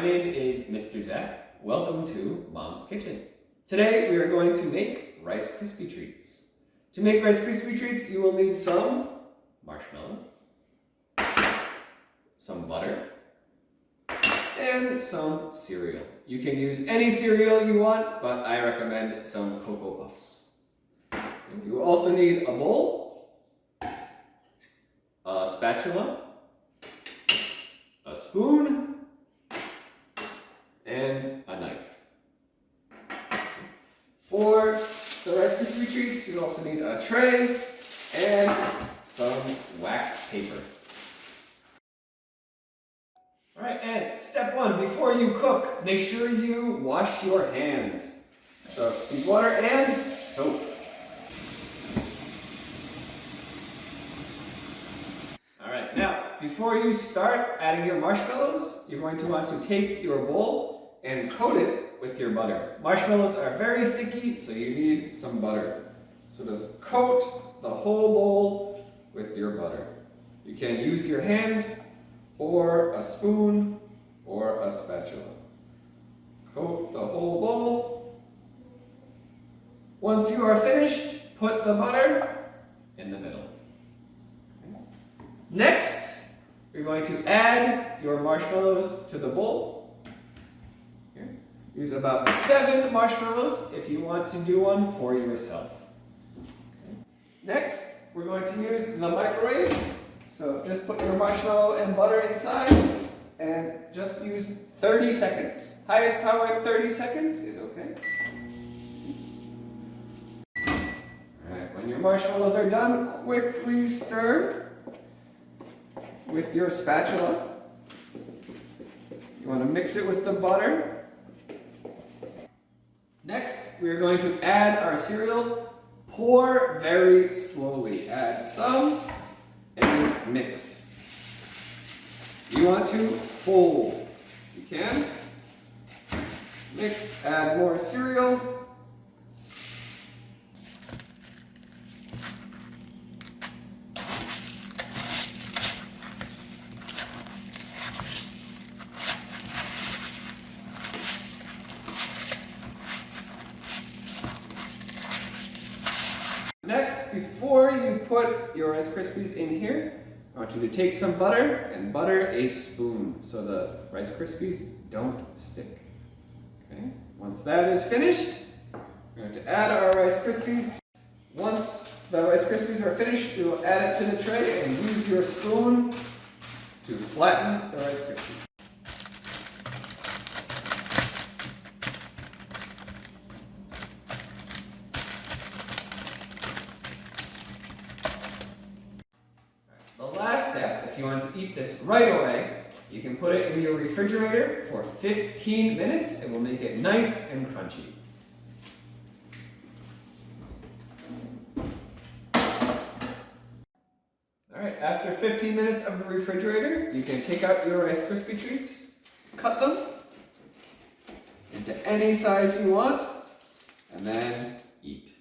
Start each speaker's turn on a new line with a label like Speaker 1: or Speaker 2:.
Speaker 1: my name is Mr. Zach. Welcome to Mom's Kitchen. Today we are going to make Rice Krispie Treats. To make Rice Krispie Treats, you will need some marshmallows, some butter, and some cereal. You can use any cereal you want, but I recommend some Cocoa Puffs. You will also need a bowl, a spatula, a spoon, and a knife. For the Rice Krispie Treats, you also need a tray and some wax paper. Alright, and step one, before you cook, make sure you wash your hands. So use water and soap. Alright, now before you start adding your marshmallows, you're going to want to take your bowl and coat it with your butter. Marshmallows are very sticky, so you need some butter. So just coat the whole bowl with your butter. You can use your hand or a spoon or a spatula. Coat the whole bowl. Once you are finished, put the butter in the middle. Next, you're going to add your marshmallows to the bowl. Here. Use about 7 marshmallows if you want to do one for yourself. Okay. Next, we're going to use the microwave. So just put your marshmallow and butter inside and just use 30 seconds. Highest power 30 seconds is okay. Alright, when your marshmallows are done, quickly stir with your spatula. You want to mix it with the butter. Next, we're going to add our cereal. Pour very slowly. Add some and mix. You want to fold. You can. Mix, add more cereal. Next, before you put your Rice Krispies in here, I want you to take some butter and butter a spoon so the Rice Krispies don't stick. Okay? Once that is finished, we're going to add our Rice Krispies. Once the Rice Krispies are finished, you will add it to the tray and use your spoon to flatten the Rice Krispies. If you want to eat this right away, you can put it in your refrigerator for 15 minutes. It will make it nice and crunchy. Alright, after 15 minutes of the refrigerator, you can take out your Rice Krispie Treats, cut them into any size you want, and then eat.